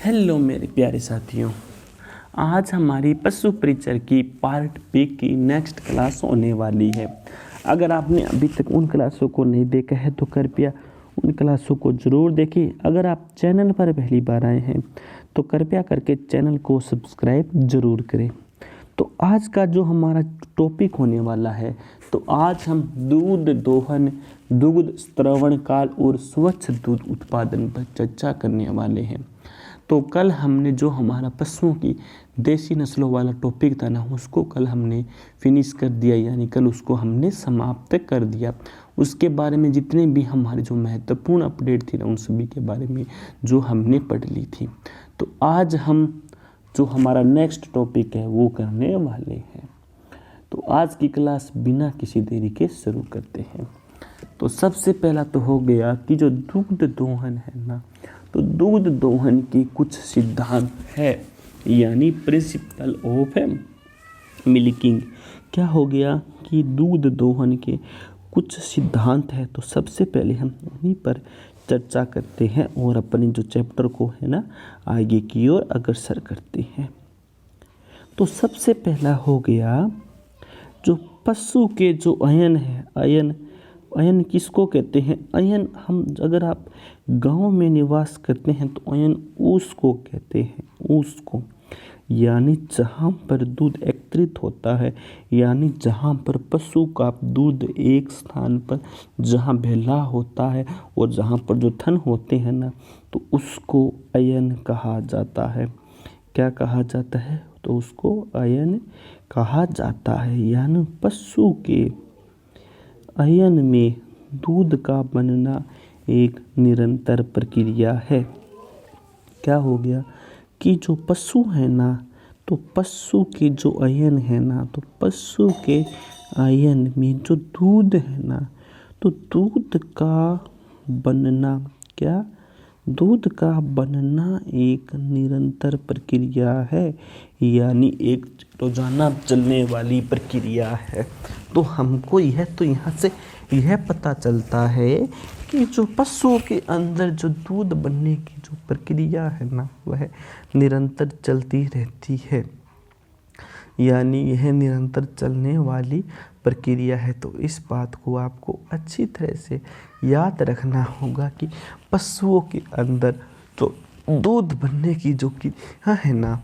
Hello मेरे प्यारे साथियों, आज हमारी पशु परिचर की पार्ट बी की नेक्स्ट क्लास होने वाली है। अगर आपने अभी तक उन क्लासों को नहीं देखा है तो कृपया उन क्लासों को ज़रूर देखें। अगर आप चैनल पर पहली बार आए हैं तो कृपया करके चैनल को सब्सक्राइब ज़रूर करें। तो आज का जो हमारा टॉपिक होने वाला है, तो आज हम दूध दोहन, दुग्ध स्त्रवण काल और स्वच्छ दूध उत्पादन पर चर्चा करने वाले हैं। तो कल हमने जो हमारा पशुओं की देसी नस्लों वाला टॉपिक था ना, उसको कल हमने फिनिश कर दिया, यानी कल उसको हमने समाप्त कर दिया। उसके बारे में जितने भी हमारे जो महत्वपूर्ण अपडेट थी ना, उन सभी के बारे में जो हमने पढ़ ली थी। तो आज हम जो हमारा नेक्स्ट टॉपिक है वो करने वाले हैं। तो आज की क्लास बिना किसी देरी के शुरू करते हैं। तो सबसे पहला तो हो गया कि जो दुग्ध दोहन है ना, तो दुग्ध दोहन के कुछ सिद्धांत है, यानी प्रिंसिपल ऑफ मिल्किंग। क्या हो गया कि दूध दोहन के कुछ सिद्धांत है। तो सबसे पहले हम उन्हीं पर चर्चा करते हैं और अपने जो चैप्टर को है ना आगे की ओर अग्रसर करते हैं। तो सबसे पहला हो गया जो पशु के जो अयन है, अयन किसको कहते हैं? अयन हम अगर आप गांव में निवास करते हैं तो अयन उसको कहते हैं, उसको, यानी जहाँ पर दूध एकत्रित होता है, यानी जहाँ पर पशु का दूध एक स्थान पर जहाँ बहला होता है और जहाँ पर जो थन होते हैं ना, तो उसको अयन कहा जाता है। क्या कहा जाता है? तो उसको अयन कहा जाता है। यानी पशु के अयन में दूध का बनना एक निरंतर प्रक्रिया है। क्या हो गया कि जो पशु है ना, तो पशु के जो अयन है ना, तो पशु के अयन में जो दूध है ना, तो दूध का बनना, क्या? दूध का बनना एक निरंतर प्रक्रिया है, यानी एक रोजाना चलने वाली प्रक्रिया है। तो हमको यहाँ से यह पता चलता है कि जो पशुओं के अंदर जो दूध बनने की जो प्रक्रिया है ना, वह निरंतर चलती रहती है, यानी यह निरंतर चलने वाली प्रक्रिया है। तो इस बात को आपको अच्छी तरह से याद रखना होगा कि पशुओं के अंदर जो दूध बनने की जो क्रिया है ना,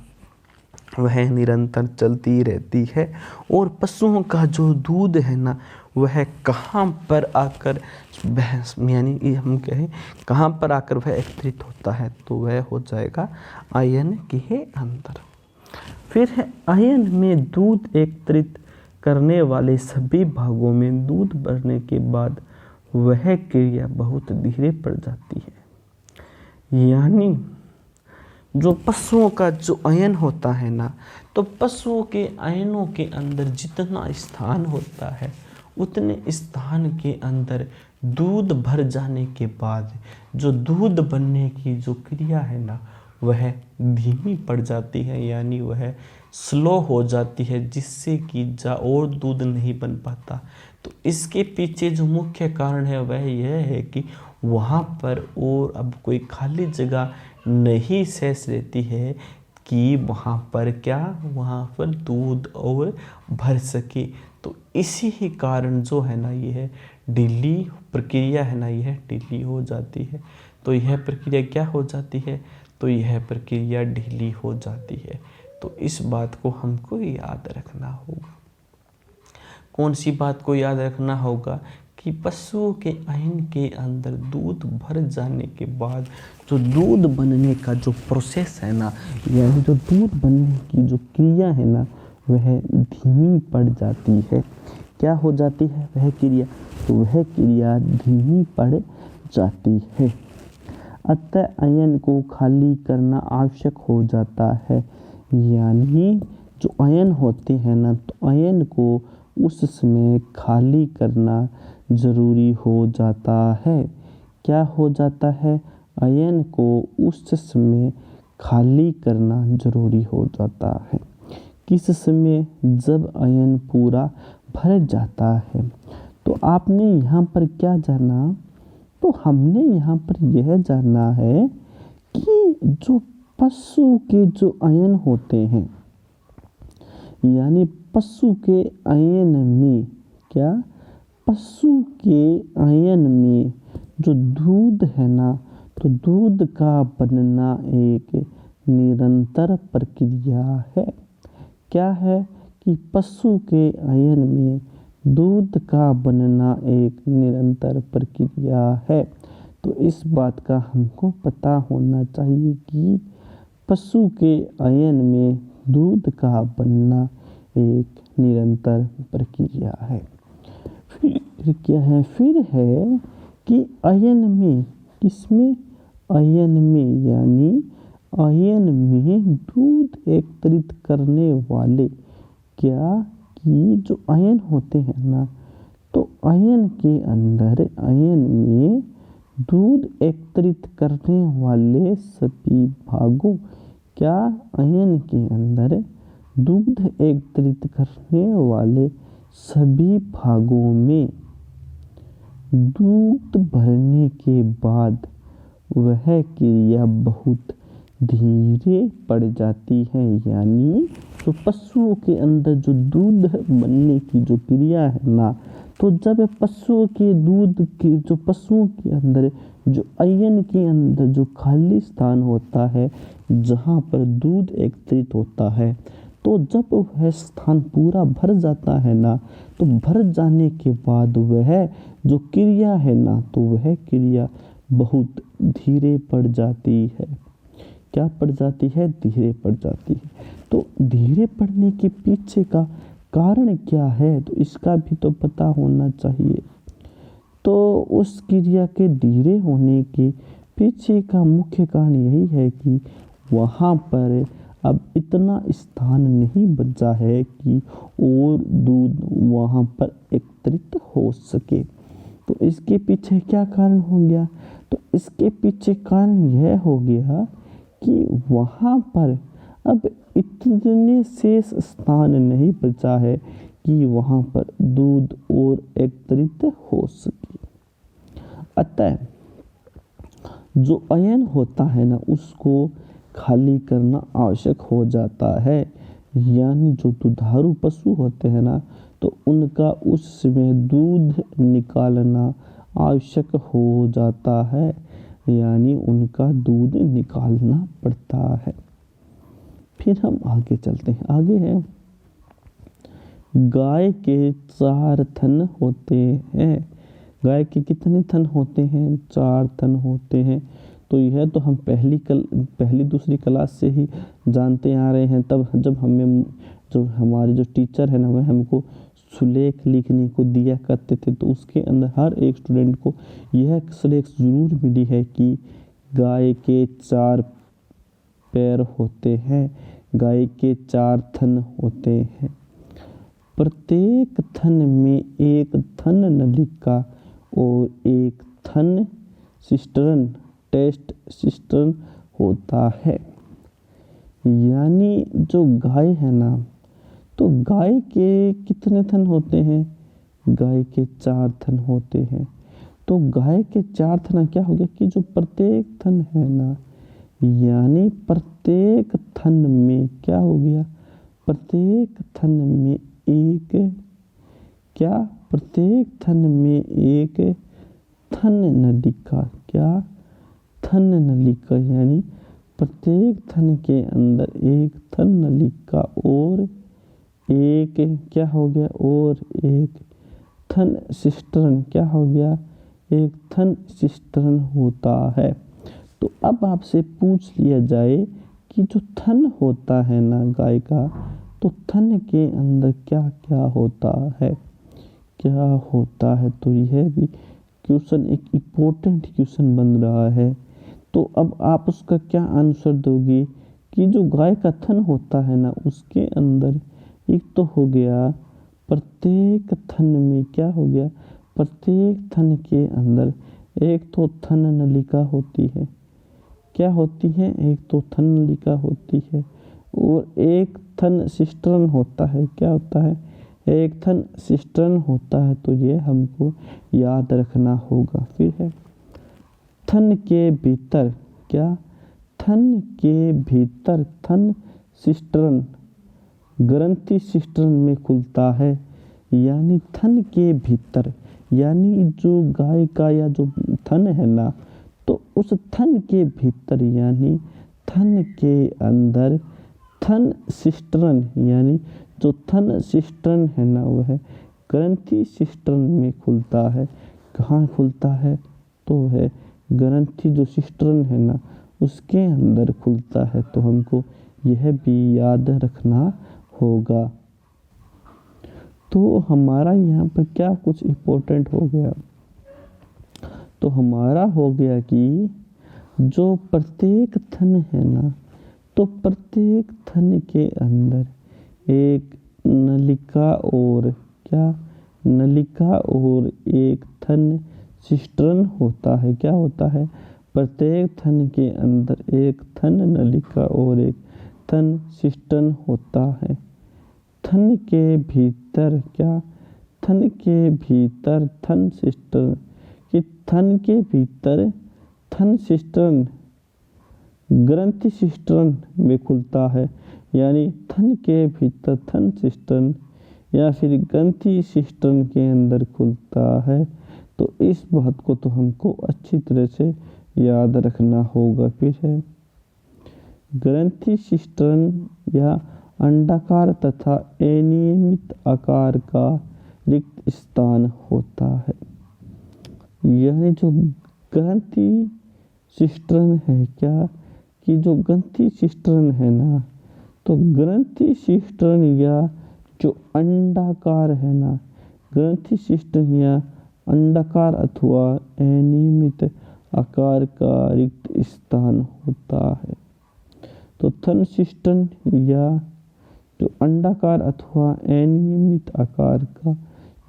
वह निरंतर चलती रहती है। और पशुओं का जो दूध है ना, वह कहाँ पर आकर यानी हम कहें कहाँ पर आकर वह एकत्रित होता है, तो वह हो जाएगा अयन के अंदर। फिर है अयन में दूध एकत्रित करने वाले सभी भागों में दूध बढ़ने के बाद वह क्रिया बहुत धीरे पड़ जाती है। यानी जो पशुओं का जो अयन होता है ना, तो पशुओं के अयनों के अंदर जितना स्थान होता है, उतने स्थान के अंदर दूध भर जाने के बाद जो दूध बनने की जो क्रिया है ना, वह धीमी पड़ जाती है, यानी वह स्लो हो जाती है, जिससे कि और दूध नहीं बन पाता। तो इसके पीछे जो मुख्य कारण है वह यह है कि वहाँ पर और अब कोई खाली जगह नहीं शेष रहती है कि वहाँ पर वहाँ पर दूध और भर सके। तो इसी ही कारण जो है ना, यह ढीली प्रक्रिया है ना, यह ढीली हो जाती है। तो यह प्रक्रिया क्या हो जाती है? तो यह प्रक्रिया ढीली हो जाती है। तो इस बात को हमको याद रखना होगा। कौन सी बात को याद रखना होगा? कि पशुओं के अयन के अंदर दूध भर जाने के बाद जो दूध बनने का जो प्रोसेस है ना, यानी जो दूध बनने की जो क्रिया है ना, वह धीमी पड़ जाती है। क्या हो जाती है वह क्रिया? तो वह क्रिया धीमी पड़ जाती है। अतः अयन को खाली करना आवश्यक हो जाता है। यानी जो अयन होते हैं ना, तो अयन को उस समय खाली करना जरूरी हो जाता है। क्या हो जाता है? अयन को उस समय खाली करना जरूरी हो जाता है। किस समय? जब अयन पूरा भर जाता है। तो आपने यहाँ पर क्या जाना? तो हमने यहाँ पर यह जानना है कि जो पशु के जो अयन होते हैं, यानी पशु के अयन में क्या, पशु के अयन में जो दूध है ना, तो दूध का बनना एक निरंतर प्रक्रिया है। क्या है कि पशु के अयन में दूध का बनना एक निरंतर प्रक्रिया है। तो इस बात का हमको पता होना चाहिए कि पशु के अयन में दूध का बनना एक निरंतर प्रक्रिया है। फिर क्या है, फिर है कि अयन में, किसमें, अयन में, यानी अयन में दूध एकत्रित करने वाले, क्या कि जो अयन होते हैं ना, तो अयन के अंदर, अयन में दूध एकत्रित करने वाले सभी भागों, क्या, अयन के अंदर दूध एकत्रित करने वाले सभी भागों में दूध भरने के बाद वह क्रिया बहुत धीरे पड़ जाती है। यानी तो पशुओं के अंदर जो दूध बनने की जो क्रिया है ना, तो जब पशुओं के दूध की, जो पशुओं के अंदर जो अयन के अंदर जो खाली स्थान होता है जहाँ पर दूध एकत्रित होता है, तो जब वह स्थान पूरा भर जाता है ना, तो भर जाने के बाद वह जो क्रिया है ना, तो वह क्रिया बहुत धीरे पड़ जाती है। क्या पड़ जाती है, धीरे पड़ जाती है। तो धीरे पड़ने के पीछे का कारण क्या है, तो इसका भी तो पता होना चाहिए। तो उस क्रिया के धीरे होने के पीछे का मुख्य कारण यही है कि वहाँ पर अब इतना स्थान नहीं बचा है कि और दूध वहाँ पर एकत्रित हो सके। तो इसके पीछे क्या कारण हो गया, तो इसके पीछे कारण यह हो गया कि वहाँ पर अब इतने शेष स्थान नहीं बचा है कि वहाँ पर दूध और एकत्रित हो सके। अतः जो अयन होता है ना, उसको खाली करना आवश्यक हो जाता है। यानी जो दुधारू पशु होते हैं ना, तो उनका उसमें दूध निकालना आवश्यक हो जाता है, यानी उनका दूध निकालना पड़ता है। फिर हम आगे चलते हैं। आगे है, गाय के 4 थन होते हैं। गाय के कितने थन होते हैं, 4 थन होते हैं। तो यह तो हम पहली दूसरी क्लास से ही जानते आ रहे हैं। तब जब हमें जो हमारे जो टीचर है ना, वह हमको सुलेख लिखने को दिया करते थे, तो उसके अंदर हर एक स्टूडेंट को यह सुलेख ज़रूर मिली है कि गाय के 4 पैर होते हैं, गाय के 4 थन होते हैं। प्रत्येक थन में एक थन नलिका और एक थन सिस्टर्न, टेस्ट सिस्टर्न होता है। यानी जो गाय है ना, तो गाय के कितने थन होते हैं, गाय के 4 थन होते हैं। तो गाय के 4 थन क्या हो गया कि जो प्रत्येक थन है ना, यानी प्रत्येक थन में क्या हो गया, प्रत्येक थन में एक, क्या, प्रत्येक थन में एक थन नलिका, क्या, थन नलिका, यानी प्रत्येक थन के अंदर एक थन नलिका और एक क्या हो गया, और एक थन सिस्टर्न, क्या हो गया, एक थन सिस्टर्न होता है। तो अब आपसे पूछ लिया जाए कि जो थन होता है ना गाय का, तो थन के अंदर क्या क्या होता है, क्या होता है। तो यह भी क्वेश्चन एक इम्पोर्टेंट क्वेश्चन बन रहा है। तो अब आप उसका क्या आंसर दोगे कि जो गाय का थन होता है ना, उसके अंदर एक तो हो गया, प्रत्येक थन में क्या हो गया, प्रत्येक थन के अंदर एक तो थन नलिका होती है, क्या होती है, एक तो थन नलिका होती है, और एक थन सिस्टर्न होता है, क्या होता है, एक थन सिस्टर्न होता है। तो ये हमको याद रखना होगा। फिर है थन के भीतर, क्या, थन के भीतर थन सिस्टर्न ग्रंथि सिस्टर्न में खुलता है। यानी थन के भीतर, यानी जो गाय का या जो थन है ना, तो उस थन के भीतर यानी थन के अंदर थन सिस्टर्न, यानी जो थन सिस्टर्न है ना, वह ग्रंथि सिस्टर्न में खुलता है। कहाँ खुलता है? तो वह ग्रंथि जो सिस्टर्न है ना, उसके अंदर खुलता है। तो हमको यह भी याद रखना होगा। तो हमारा यहाँ पर क्या कुछ इम्पोर्टेंट हो गया? तो हमारा हो गया कि जो प्रत्येक थन है ना, तो प्रत्येक थन के अंदर एक नलिका और क्या, नलिका और एक थन सिस्टर्न होता है। क्या होता है? प्रत्येक थन के अंदर एक थन नलिका और एक थन सिस्टर्न होता है। थन के भीतर क्या, थन के भीतर थन सिस्टर्न, कि थन के भीतर थन सिस्टर्न ग्रंथि सिस्टर्न में खुलता है। यानी थन के भीतर थन सिस्टर्न या फिर ग्रंथि सिस्टर्न के अंदर खुलता है। तो इस बात को तो हमको अच्छी तरह से याद रखना होगा। फिर है ग्रंथि सिस्टर्न या अंडाकार तथा अनियमित आकार का रिक्त स्थान होता है। यानी जो ग्रंथि सिस्टर्न है क्या, कि जो ग्रंथि सिस्टर्न है ना, तो ग्रंथि सिस्टर्न या जो अंडाकार है ना, ग्रंथि सिस्टर्न या अंडाकार अथवा अनियमित आकार का रिक्त स्थान होता है। तो थन सिस्टर्न या जो अंडाकार अथवा अनियमित आकार का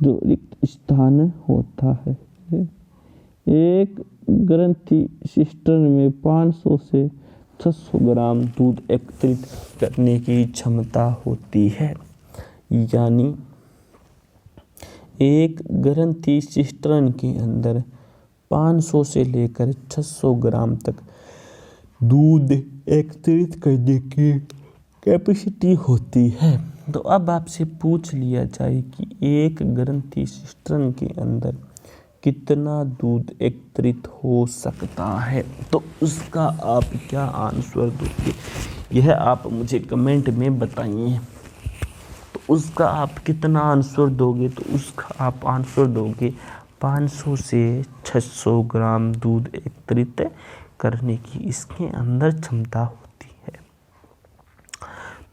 जो रिक्त स्थान होता है। एक ग्रंथि सिस्टर्न में 500 से 600 ग्राम दूध एकत्रित करने की क्षमता होती है। यानी एक ग्रंथि सिस्टर्न के अंदर 500 से लेकर 600 ग्राम तक दूध एकत्रित करने की कैपेसिटी होती है। तो अब आपसे पूछ लिया जाए कि एक ग्रंथि सिस्टर्न के अंदर कितना दूध एकत्रित हो सकता है, तो उसका आप क्या आंसर दोगे, यह आप मुझे कमेंट में बताइए। तो उसका आप कितना आंसर दोगे, तो उसका आप आंसर दोगे 500 से 600 ग्राम दूध एकत्रित करने की इसके अंदर क्षमता होती है।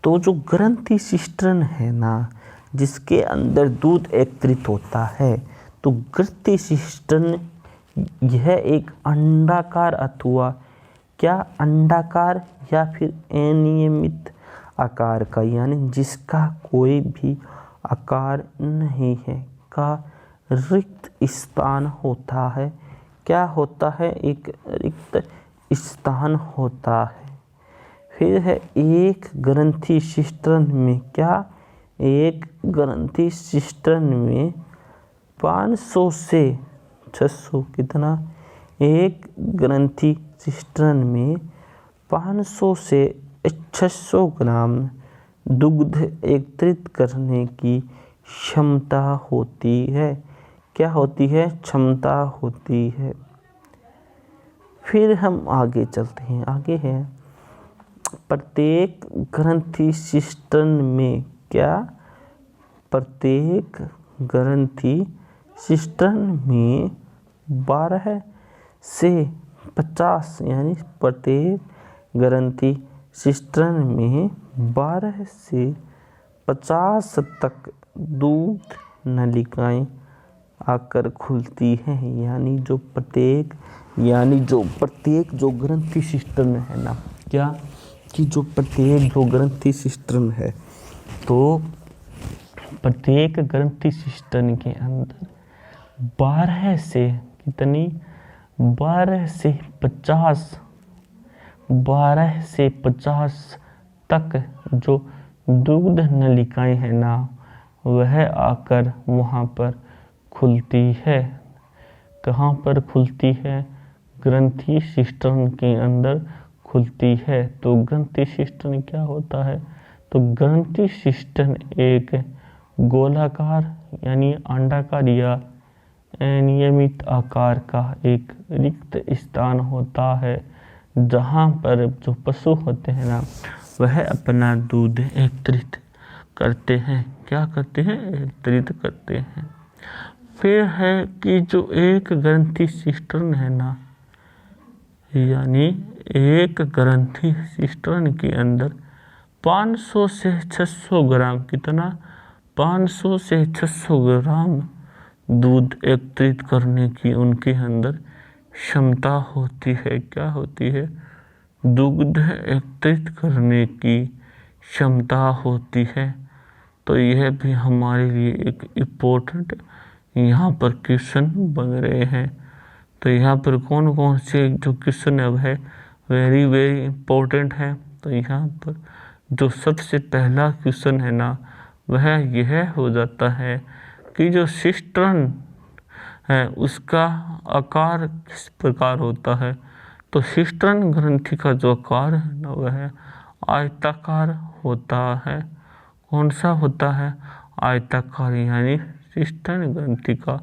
तो जो ग्रंथि सिस्टर्न है ना, जिसके अंदर दूध एकत्रित होता है, तो ग्रंथि सिस्टर्न यह एक अंडाकार अथवा क्या, अंडाकार या फिर अनियमित आकार का, यानी जिसका कोई भी आकार नहीं है, का रिक्त स्थान होता है। क्या होता है? एक रिक्त स्थान होता है। फिर है एक ग्रंथि सिस्टर्न में क्या, एक ग्रंथि सिस्टर्न में 500 से 600 कितना, एक ग्रंथि सिस्टर्न में 500 से 600 ग्राम दुग्ध एकत्रित करने की क्षमता होती है। क्या होती है? क्षमता होती है। फिर हम आगे चलते हैं। आगे है प्रत्येक ग्रंथि सिस्टर्न में क्या, प्रत्येक ग्रंथि सिस्टर्न में 12 से 50, यानी प्रत्येक ग्रंथि सिस्टर्न में 12 से 50 तक दूध नलिकाएं आकर खुलती हैं। यानी जो प्रत्येक जो ग्रंथि सिस्टर्न है ना, क्या, कि जो प्रत्येक जो ग्रंथि सिस्टर्न है, तो प्रत्येक ग्रंथि सिस्टर्न के अंदर 12 से कितनी, 12 से 50 तक जो दूध नलिकाएं हैं ना, वह आकर वहाँ पर खुलती है। कहाँ पर खुलती है? ग्रंथि सिस्टर्न के अंदर खुलती है। तो ग्रंथि शिस्टन क्या होता है? तो ग्रंथि शिस्टन एक गोलाकार यानी अंडाकार या नियमित आकार का एक रिक्त स्थान होता है जहाँ पर जो पशु होते हैं ना वह अपना दूध एकत्रित करते हैं। क्या करते हैं? एकत्रित करते हैं। फिर है कि जो एक ग्रंथि सिस्टर्न है ना, यानी एक ग्रंथि सिस्टर्न के अंदर 500 से 600 ग्राम, कितना? 500 से 600 ग्राम दूध एकत्रित करने की उनके अंदर क्षमता होती है। क्या होती है? दूध एकत्रित करने की क्षमता होती है। तो यह भी हमारे लिए एक इम्पोर्टेंट यहाँ पर क्वेश्चन बन रहे हैं। तो यहाँ पर कौन कौन से जो क्वेश्चन अब है वेरी वेरी इम्पोर्टेंट है। तो यहाँ पर जो सबसे पहला क्वेश्चन है ना वह यह हो जाता है कि जो सिस्टर्न है उसका आकार किस प्रकार होता है। तो सिस्टर्न ग्रंथि का जो आकार है ना वह आयताकार होता है। कौन सा होता है? आयताकार। यानी सिस्टर्न ग्रंथि का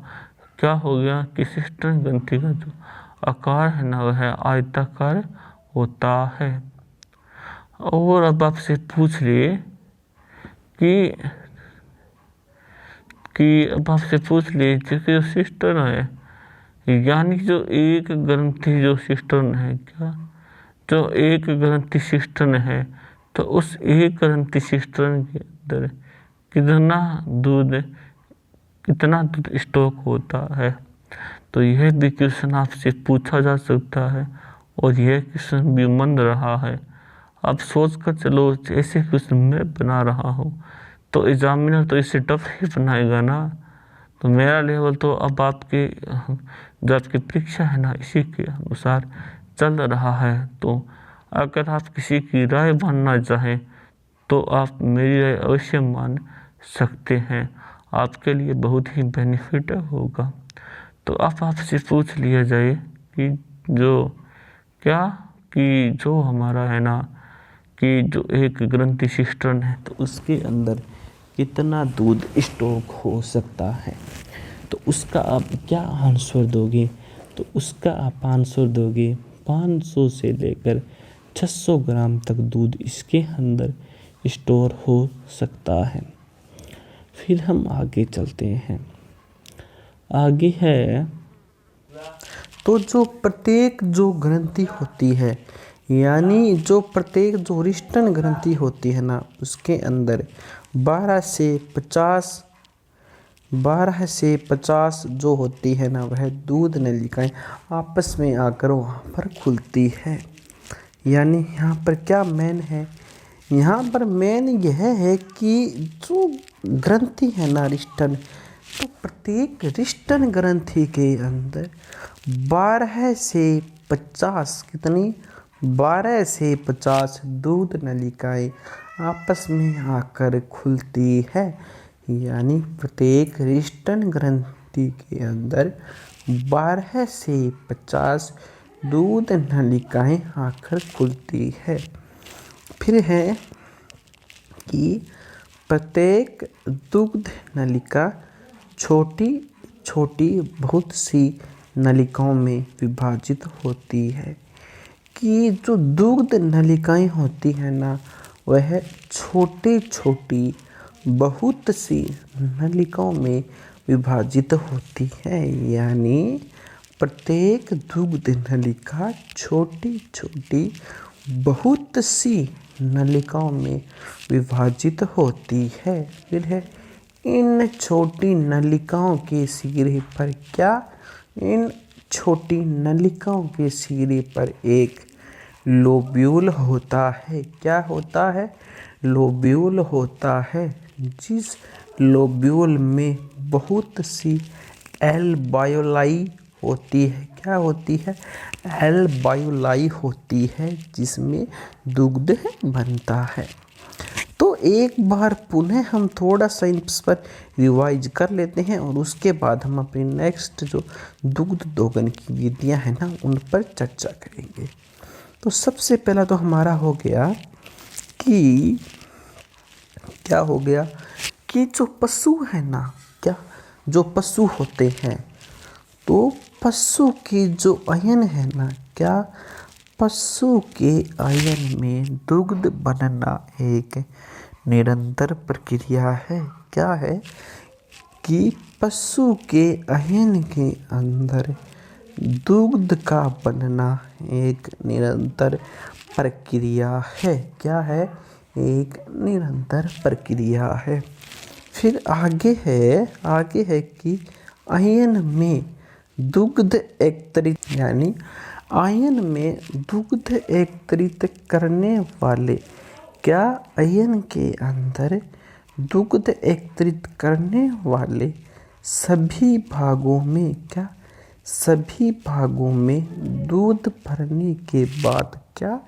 क्या हो गया कि सिस्टर्न ग्रंथि का जो आकार है ना वह आयताकार होता है। और अब आपसे पूछ लिए कि अब आपसे पूछ लीजिए कि जो सिस्टर्न है यानी जो एक ग्रंथि जो सिस्टर्न है, क्या जो एक ग्रंथि सिस्टर्न है तो उस एक ग्रंथि सिस्टर्न के अंदर कितना दूध स्टॉक होता है। तो यह भी क्वेश्चन आपसे पूछा जा सकता है और यह क्वेश्चन भी मन रहा है। अब सोच कर चलो ऐसे क्वेश्चन मैं बना रहा हूँ तो एग्जामिनर तो इसे टफ ही बनाएगा ना। तो मेरा लेवल तो अब आपके जो आपकी परीक्षा है ना इसी के अनुसार चल रहा है। तो अगर आप किसी की राय मानना चाहें तो आप मेरी राय अवश्य मान सकते हैं, आपके लिए बहुत ही बेनिफिट होगा। तो अब आपसे पूछ लिया जाए कि जो हमारा है ना कि जो एक ग्रंथि सिस्टर्न है तो उसके अंदर कितना दूध स्टॉक हो सकता है। तो उसका आप क्या आंसर दोगे? तो उसका आप आंसर दोगे 500 से लेकर 600 ग्राम तक दूध इसके अंदर स्टोर हो सकता है। फिर हम आगे चलते हैं। आगे है तो जो प्रत्येक जो ग्रंथि होती है यानी जो प्रत्येक जो रिस्टन ग्रंथि होती है ना उसके अंदर 12 से 50 जो होती है ना वह दूध नलिकाएं आपस में आकर वहाँ पर खुलती है। यानी यहाँ पर क्या मेन है? यहाँ पर मेन यह है कि जो ग्रंथि है ना रिस्टन, तो प्रत्येक रिस्टन ग्रंथि के अंदर 12 से 50 कितनी? 12 से 50 दूध नलिकाएं आपस में आकर खुलती है। यानी प्रत्येक रिस्टन ग्रंथि के अंदर 12 से 50 दूध नलिकाएं आकर खुलती है। फिर है कि प्रत्येक दुग्ध नलिका छोटी छोटी बहुत सी नलिकाओं में विभाजित होती है। कि जो दुग्ध नलिकाएं होती हैं ना वह छोटी छोटी बहुत सी नलिकाओं में विभाजित होती है। यानी प्रत्येक दुग्ध नलिका छोटी छोटी बहुत सी नलिकाओं में विभाजित होती है। फिर है इन छोटी नलिकाओं के सिरे पर क्या? इन छोटी नलिकाओं के सिरे पर एक लोब्यूल होता है। क्या होता है? लोब्यूल होता है। जिस लोब्यूल में बहुत सी एल्वियोलाई होती है। क्या होती है? एल्वियोलाई होती है जिसमें दुग्ध बनता है। तो एक बार पुनः हम थोड़ा सा इस पर रिवाइज कर लेते हैं और उसके बाद हम अपनी नेक्स्ट जो दुग्ध दोहन की विधियां हैं ना उन पर चर्चा करेंगे। तो सबसे पहला तो हमारा हो गया कि क्या हो गया कि जो पशु है ना, क्या जो पशु होते हैं, तो पशु के जो अयन है ना, क्या पशु के अयन में दुग्ध बनना एक निरंतर प्रक्रिया है। क्या है कि पशु के अयन के अंदर दुग्ध का बनना एक निरंतर प्रक्रिया है। क्या है? एक निरंतर प्रक्रिया है। फिर आगे है कि अयन में दुग्ध एकत्रित, यानी अयन में दुग्ध एकत्रित करने वाले, क्या अयन के अंदर दुग्ध एकत्रित करने वाले सभी भागों में, क्या सभी भागों में दूध भरने के बाद, क्या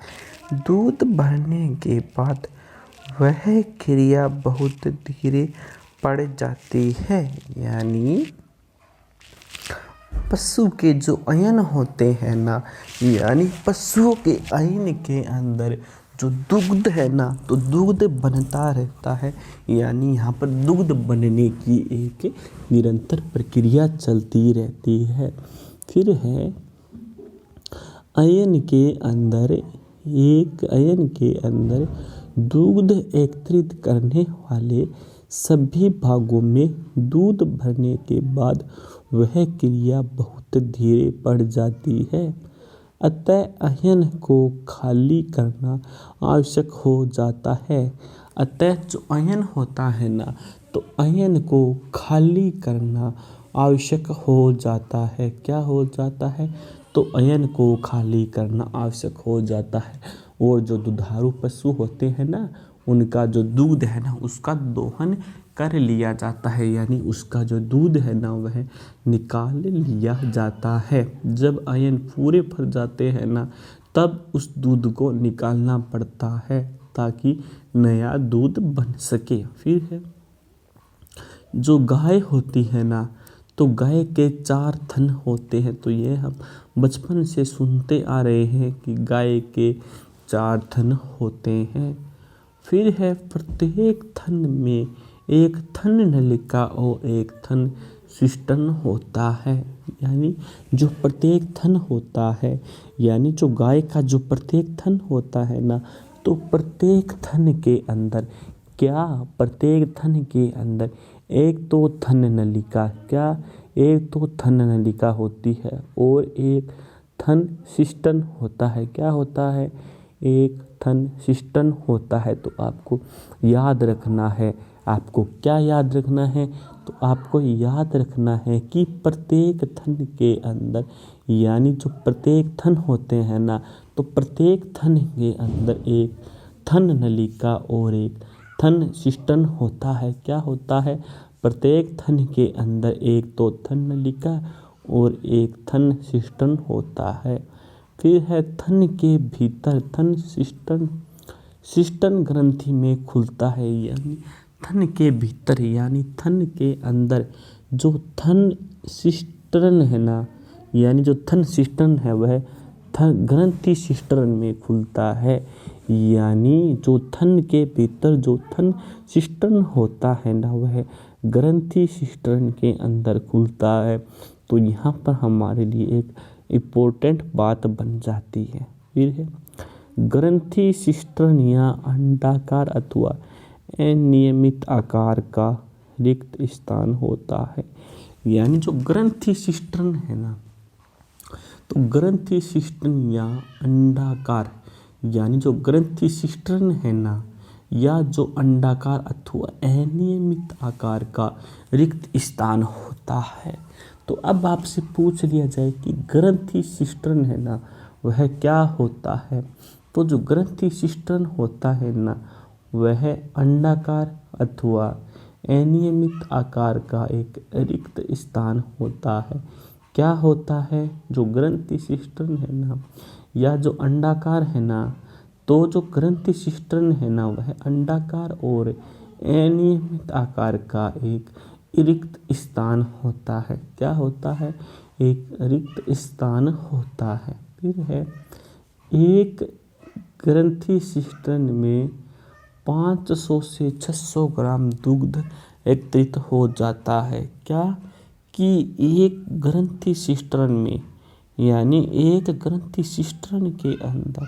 दूध भरने के बाद वह क्रिया बहुत धीरे पड़ जाती है। यानी पशु के जो अयन होते हैं ना, यानी पशुओं के अयन के अंदर जो दुग्ध है ना, तो दुग्ध बनता रहता है। यानी यहाँ पर दुग्ध बनने की एक निरंतर प्रक्रिया चलती रहती है। फिर है अयन के अंदर दुग्ध एकत्रित करने वाले सभी भागों में दूध भरने के बाद वह क्रिया बहुत धीरे पड़ जाती है। अतः अयन को खाली करना आवश्यक हो जाता है। अतः जो अयन होता है ना, तो अयन को खाली करना आवश्यक हो जाता है। क्या हो जाता है? तो अयन को खाली करना आवश्यक हो जाता है। और जो दुधारू पशु होते हैं ना, उनका जो दूध है ना, उसका दोहन कर लिया जाता है। यानी उसका जो दूध है ना, वह निकाल लिया जाता है। जब अयन पूरे भर जाते हैं ना, तब उस दूध को निकालना पड़ता है ताकि नया दूध बन सके। फिर है जो गाय होती है ना, तो गाय के 4 थन होते हैं। तो ये हम बचपन से सुनते आ रहे हैं कि गाय के 4 थन होते हैं। फिर है प्रत्येक थन में एक थन नलिका और एक थन सिस्टन होता है। यानी जो प्रत्येक थन होता है, यानी जो गाय का जो प्रत्येक थन होता है ना, तो प्रत्येक थन के अंदर, क्या प्रत्येक थन के अंदर एक तो थन नलिका, क्या एक तो थन नलिका होती है और एक थन सिस्टन होता है। क्या होता है? एक थन सिस्टन होता है। तो आपको याद रखना है, आपको क्या याद रखना है? तो आपको याद रखना है कि प्रत्येक थन के अंदर, यानी जो प्रत्येक थन होते हैं ना, तो प्रत्येक थन के अंदर एक थन नलिका और एक थन सिस्टन होता है। क्या होता है? प्रत्येक थन के अंदर एक तो थन नलिका और एक थन सिस्टन होता है। फिर है थन के भीतर थन सिस्टन ग्रंथि में खुलता है। यानी थन के भीतर, यानी थन के अंदर जो थन सिस्टन है ना, यानी जो थन सिस्टन है वह थन ग्रंथि सिस्टन में खुलता है। यानी जो थन के भीतर जो थन सिस्टन होता है ना, वह ग्रंथि सिस्टन के अंदर खुलता है। तो यहाँ पर हमारे लिए एक इम्पोर्टेंट बात बन जाती है। फिर है ग्रंथि सिस्टन या अंडाकार अथवा अनियमित आकार का रिक्त स्थान होता है। यानी जो ग्रंथि सिस्टन है ना, तो ग्रंथि सिस्टन या अंडाकार, यानी जो ग्रंथि सिस्टन है ना, या जो अंडाकार अथवा अनियमित आकार का रिक्त स्थान होता है। तो अब आपसे पूछ लिया जाए कि ग्रंथि सिस्टन है ना, वह क्या होता है? तो जो ग्रंथि सिस्टन होता है ना, वह अंडाकार अथवा अनियमित आकार का एक रिक्त स्थान होता है। क्या होता है? जो ग्रंथि सिस्टन है ना, या जो अंडाकार है ना, तो जो ग्रंथि सिस्टन है ना, वह अंडाकार और अनियमित आकार का एक रिक्त स्थान होता है। क्या होता है? एक रिक्त स्थान होता है। फिर है एक ग्रंथि सिस्टर्न में 500 से 600 ग्राम दुग्ध एकत्रित हो जाता है। क्या कि एक ग्रंथि सिस्टर्न में, यानी एक ग्रंथि सिस्टर्न के अंदर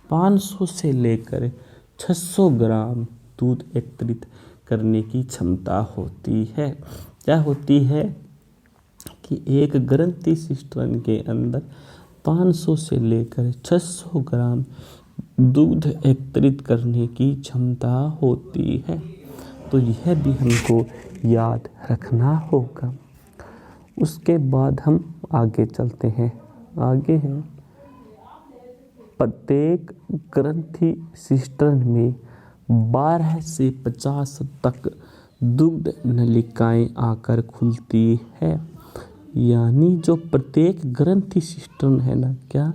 500 से लेकर 600 ग्राम दूध एकत्रित करने की क्षमता होती है। क्या होती है कि एक ग्रंथि सिस्टर्न के अंदर 500 से लेकर 600 ग्राम दूध एकत्रित करने की क्षमता होती है। तो यह भी हमको याद रखना होगा। उसके बाद हम आगे चलते हैं। आगे है प्रत्येक ग्रंथि सिस्टर्न में 12 से 50 तक दुग्ध नलिकाएं आकर खुलती है। यानी जो प्रत्येक ग्रंथि सिस्टर्न है ना, क्या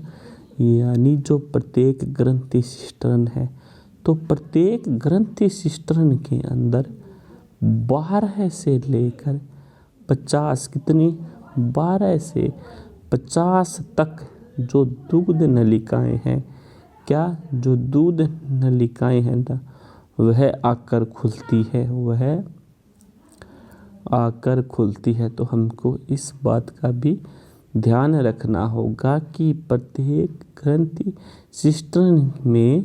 यानी जो प्रत्येक ग्रंथि सिस्टर्न है, तो प्रत्येक ग्रंथि सिस्टर्न के अंदर 12 से लेकर 50 कितनी 12 से 50 तक जो दुग्ध नलिकाएं हैं, क्या जो दूध नलिकाएं हैं ना, वह आकर खुलती है, वह आकर खुलती है। तो हमको इस बात का भी ध्यान रखना होगा कि प्रत्येक ग्रंथि सिस्टर्न में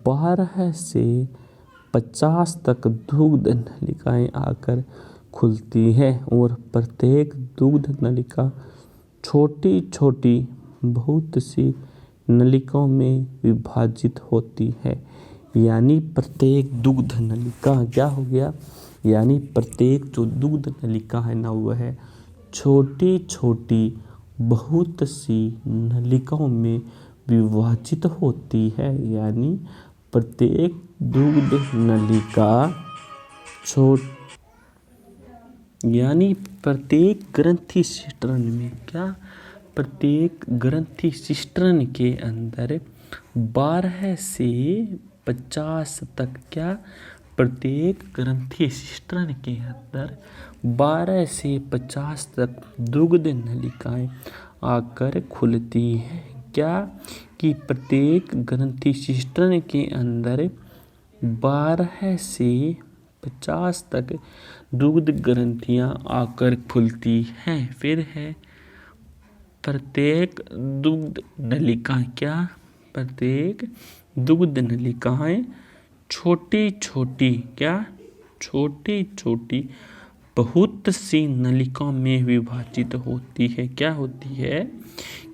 12 से 50 तक दुग्ध नलिकाएं आकर खुलती है और प्रत्येक दुग्ध नलिका छोटी छोटी बहुत सी नलिकाओं में विभाजित होती है। यानी प्रत्येक दुग्ध नलिका क्या हो गया, यानी प्रत्येक जो दुग्ध नलिका है ना, वह छोटी छोटी बहुत सी नलिकाओं में विभाजित होती है। यानी प्रत्येक दुग्ध नलिका यानी प्रत्येक ग्रंथि सिस्टर्न में, क्या प्रत्येक ग्रंथि सिस्टर्न के अंदर 12 से 50 तक, क्या प्रत्येक ग्रंथि सिस्टर्न के अंदर 12 से 50 तक दुग्ध नलिकाएं आकर खुलती है। क्या कि प्रत्येक ग्रंथि सिस्टर्न के अंदर 12 से 50 तक दुग्ध ग्रंथियां आकर खुलती हैं। फिर है प्रत्येक दुग्ध नलिका, क्या प्रत्येक दुग्ध नलिकाएं छोटी छोटी, क्या छोटी छोटी बहुत सी नलिकाओं में विभाजित होती है। क्या होती है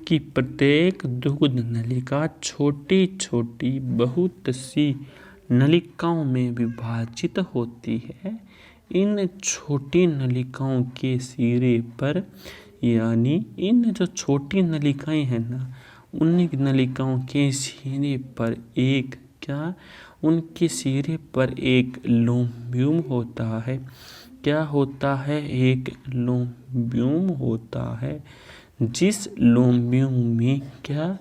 कि प्रत्येक दुग्ध नलिका छोटी छोटी बहुत सी नलिकाओं में विभाजित होती है। इन छोटी नलिकाओं के सिरे पर, यानी इन जो छोटी नलिकाएं हैं ना, उन नलिकाओं के सिरे पर एक, क्या उनके सिरे पर एक लोम्ब्यूम होता है। क्या होता है, एक लोम्ब्यूम होता है। जिस लोम्ब्यूम में, क्या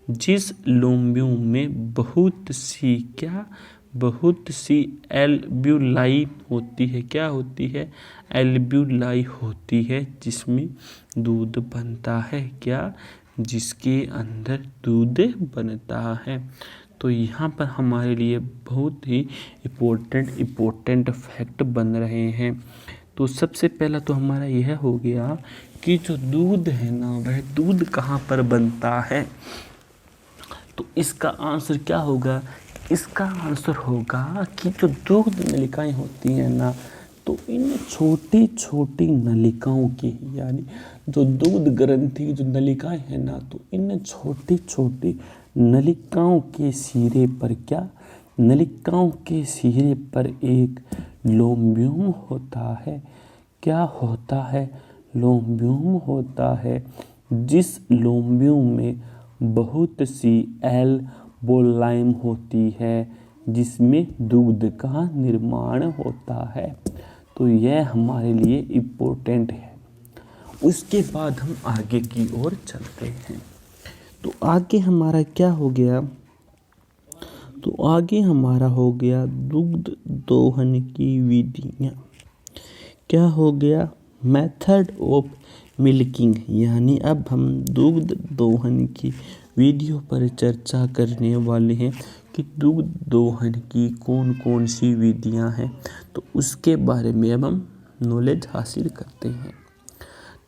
जिस लोम्ब्यूम में बहुत सी, क्या बहुत सी एल्ब्यूलाई होती है। क्या होती है, एल्ब्यूलाई होती है, जिसमें दूध बनता है। क्या जिसके अंदर दूध बनता है। तो यहाँ पर हमारे लिए बहुत ही इम्पोर्टेंट फैक्ट बन रहे हैं। तो सबसे पहला तो हमारा यह हो गया कि जो दूध है ना, वह दूध कहाँ पर बनता है। तो इसका आंसर क्या होगा, इसका आंसर होगा कि जो दुग्ध नलिकाएं होती हैं ना, तो इन छोटी छोटी नलिकाओं की, यानी जो दूध ग्रंथि जो नलिकाएं हैं ना, तो इन छोटी छोटी नलिकाओं के सिरे पर, क्या नलिकाओं के सिरे पर एक लोम्ब्यूम होता है। क्या होता है, लोम्ब्यूम होता है। जिस लोम्ब्यूम में बहुत सी एल्ब्यूलाइम होती है, जिसमें दूध का निर्माण होता है। तो यह हमारे लिए इम्पोर्टेंट है। उसके बाद हम आगे की ओर चलते हैं। तो आगे हमारा क्या हो गया, तो आगे हमारा हो गया दुग्ध दोहन की विधियाँ। क्या हो गया, मेथड ऑफ मिल्किंग, यानी अब हम दुग्ध दोहन की वीडियो पर चर्चा करने वाले हैं कि दुग्ध दोहन की कौन कौन सी विधियां हैं, तो उसके बारे में अब हम नॉलेज हासिल करते हैं।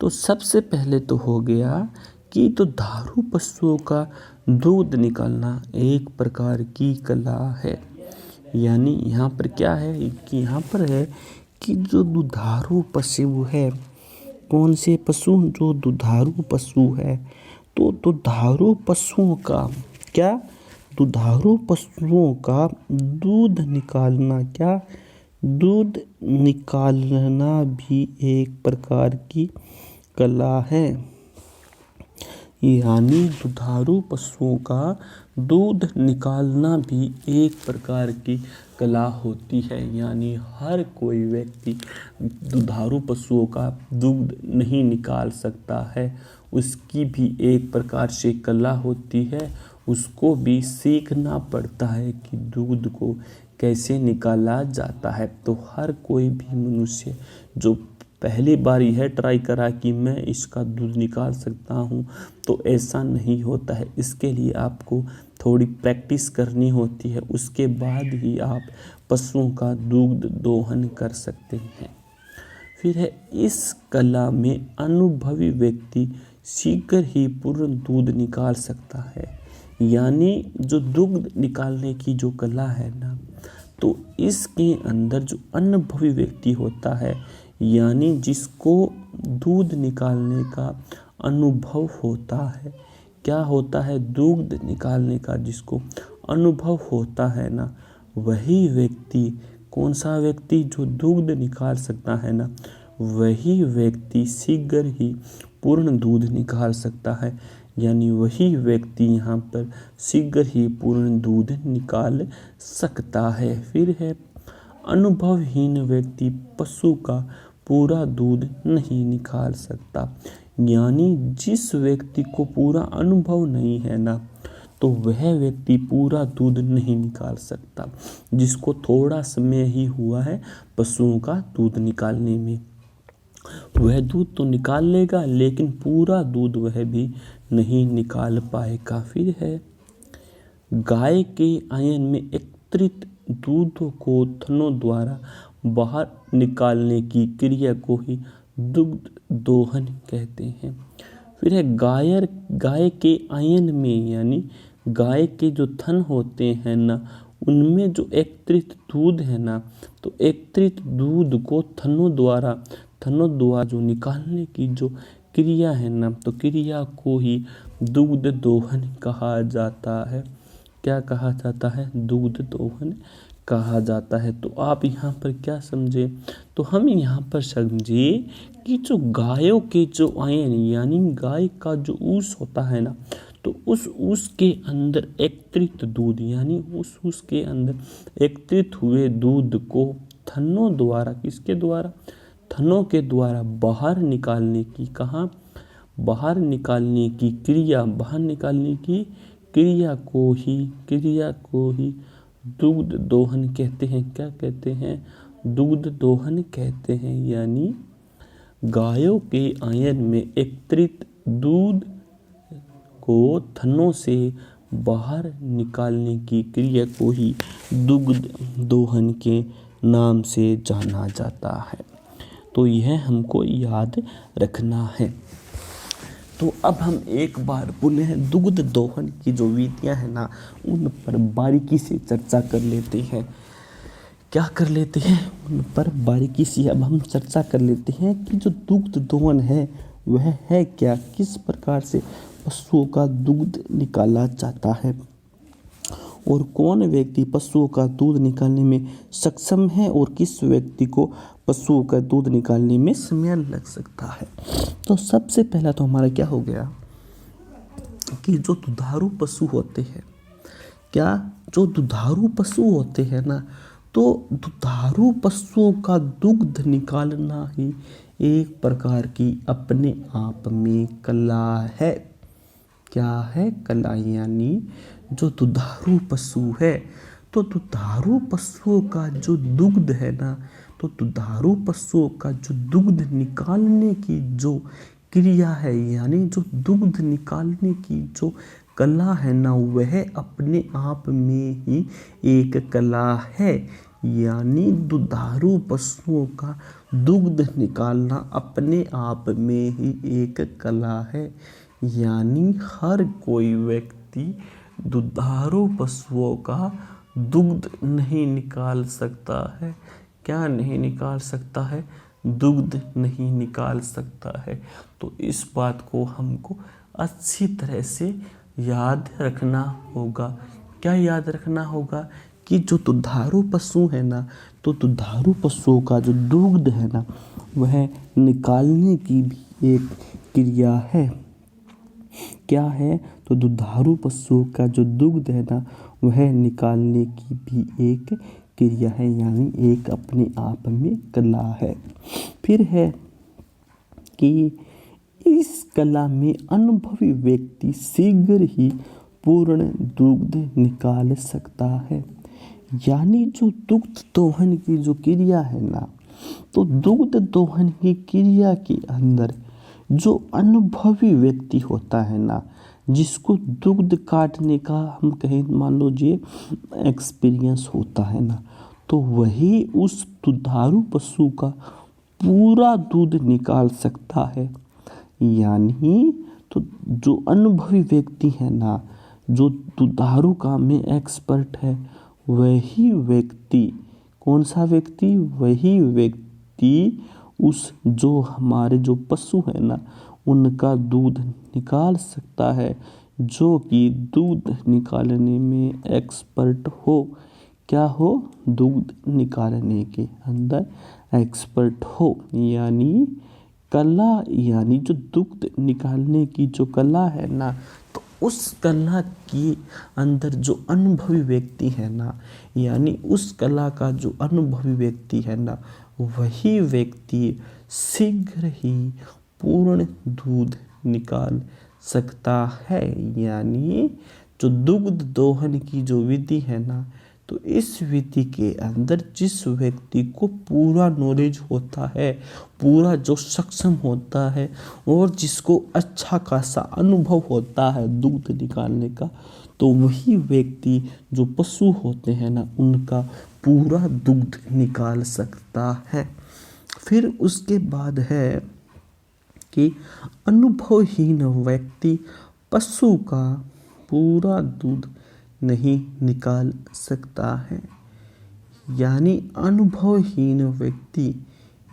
तो सबसे पहले तो हो गया कि तो दुधारू पशुओं का दूध निकालना एक प्रकार की कला है। यानी यहाँ पर क्या है कि यहाँ पर है कि जो दुधारू पशु है, कौन से पशु, जो दुधारू पशु है, तो दुधारू पशुओं का क्या, दुधारू पशुओं का दूध निकालना, क्या, दूध निकालना भी एक प्रकार की कला है। यानी दुधारू पशुओं का दूध निकालना भी एक प्रकार की कला होती है। यानी हर कोई व्यक्ति दुधारू पशुओं का दूध नहीं निकाल सकता है, उसकी भी एक प्रकार से कला होती है। उसको भी सीखना पड़ता है कि दूध को कैसे निकाला जाता है। तो हर कोई भी मनुष्य जो पहली बार यह ट्राई करा कि मैं इसका दूध निकाल सकता हूँ, तो ऐसा नहीं होता है। इसके लिए आपको थोड़ी प्रैक्टिस करनी होती है, उसके बाद ही आप पशुओं का दूध दोहन कर सकते हैं। फिर है, इस कला में अनुभवी व्यक्ति शीघ्र ही पूर्ण दूध निकाल सकता है। यानी जो दूध निकालने की जो कला है ना, तो इसके अंदर जो अनुभवी व्यक्ति होता है, यानी जिसको दूध निकालने का अनुभव होता है, क्या होता है, दूध निकालने का जिसको अनुभव होता है ना, वही व्यक्ति, कौन सा व्यक्ति, जो दूध निकाल सकता है ना, वही व्यक्ति शीघ्र ही पूर्ण दूध निकाल सकता है। यानी वही व्यक्ति यहाँ पर शीघ्र ही पूर्ण दूध निकाल सकता है। फिर है, अनुभवहीन व्यक्ति पशु का पूरा दूध नहीं निकाल सकता। यानी जिस व्यक्ति को पूरा अनुभव नहीं है ना, तो वह व्यक्ति पूरा दूध नहीं निकाल सकता। जिसको थोड़ा समय ही हुआ है पशुओं का दूध निकालने में, वह दूध तो निकाल लेगा, लेकिन पूरा दूध वह भी नहीं निकाल पाएगा। फिर है, गाय के आयन में एकत्रित दूध को थनों द्वारा बाहर निकालने की क्रिया को ही दुग्ध दोहन कहते हैं। फिर है, गाय के आयन में, यानी गाय के जो थन होते हैं ना, उनमें जो एकत्रित दूध है ना, तो एकत्रित दूध को थनों द्वारा जो निकालने की जो क्रिया है ना, तो क्रिया को ही दुग्ध दोहन कहा जाता है। क्या कहा जाता है? दुग्ध दोहन कहा जाता है। तो आप यहाँ पर क्या समझे? तो हम यहाँ पर समझे कि जो गायों के जो आयन, यानी गाय का जो ऊस होता है ना, तो उस ऊस के अंदर एकत्रित दूध, यानी उस ऊस के अंदर एकत्रित हुए दूध को थनों द्वारा, किसके द्वारा? थनों के द्वारा बाहर निकालने की, कहाँ? बाहर निकालने की क्रिया, बाहर निकालने की क्रिया को ही दुग्ध दोहन कहते हैं। क्या कहते हैं? दुग्ध दोहन कहते हैं। यानी गायों के आयन में एकत्रित दूध को थनों से बाहर निकालने की क्रिया को ही दुग्ध दोहन के नाम से जाना जाता है। तो यह हमको याद रखना है। तो अब हम एक बार पुनः दुग्ध दोहन की जो विधियाँ हैं ना, उन पर बारीकी से चर्चा कर लेते हैं। क्या कर लेते हैं? उन पर बारीकी से अब हम चर्चा कर लेते हैं कि जो दुग्ध दोहन है वह है क्या, किस प्रकार से पशुओं का दूध निकाला जाता है और कौन व्यक्ति पशुओं का दूध निकालने में सक्षम है और किस व्यक्ति को पशुओं का दूध निकालने में समय लग सकता है। तो सबसे पहला तो हमारा क्या हो गया कि जो दुधारू पशु होते हैं, क्या, जो दुधारू पशु होते हैं ना, तो दुधारू पशुओं का दुग्ध निकालना ही एक प्रकार की अपने आप में कला है। क्या है? कला। यानी जो दुधारू पशु है, तो दुधारू पशुओं का जो दुग्ध है ना, तो दुधारू पशुओं का जो दुग्ध निकालने की जो क्रिया है, यानी जो दुग्ध निकालने की जो कला है ना वह अपने आप में ही एक कला है। यानी दुधारू पशुओं का दुग्ध निकालना अपने आप में ही एक कला है। यानी हर कोई व्यक्ति दुधारू पशुओं का दुग्ध नहीं निकाल सकता है। क्या नहीं निकाल सकता है? दुग्ध नहीं निकाल सकता है। तो इस बात को हमको अच्छी तरह से याद रखना होगा। क्या याद रखना होगा? कि जो दुधारू पशु है ना, तो दुधारू पशुओं का जो दुग्ध है ना, वह निकालने की भी एक क्रिया है। क्या है? तो दुधारू पशुओं का जो दुग्ध है ना, वह निकालने की भी एक क्रिया है, यानी एक अपने आप में कला है। फिर है कि इस कला में अनुभवी व्यक्ति शीघ्र ही पूर्ण दुग्ध निकाल सकता है। यानी जो दुग्ध दोहन की जो क्रिया है ना, तो दुग्ध दोहन की क्रिया के अंदर जो अनुभवी व्यक्ति होता है ना, जिसको दुग्ध काटने का हम कहें मान लो जी एक्सपीरियंस होता है ना, तो वही उस दुधारू पशु का पूरा दूध निकाल सकता है। यानी तो जो अनुभवी व्यक्ति है ना, जो दुधारू काम में एक्सपर्ट है, वही व्यक्ति, कौन सा व्यक्ति? वही व्यक्ति उस जो हमारे जो पशु है ना, उनका दूध निकाल सकता है, जो कि दूध निकालने में एक्सपर्ट हो। क्या हो? दूध निकालने के अंदर एक्सपर्ट हो। यानी कला, यानी जो दूध निकालने की जो कला है ना, तो उस कला के अंदर जो अनुभवी व्यक्ति है ना, यानी उस कला का जो अनुभवी व्यक्ति है ना, वही व्यक्ति शीघ्र ही पूर्ण दूध निकाल सकता है। यानी जो दुग्ध दोहन की जो विधि है ना, तो इस विधि के अंदर जिस व्यक्ति को पूरा नॉलेज होता है, पूरा जो सक्षम होता है और जिसको अच्छा खासा अनुभव होता है दूध निकालने का, तो वही व्यक्ति जो पशु होते हैं ना, उनका पूरा दूध निकाल सकता है। फिर उसके बाद है कि अनुभवहीन व्यक्ति पशु का पूरा दूध नहीं निकाल सकता है। यानी अनुभवहीन व्यक्ति,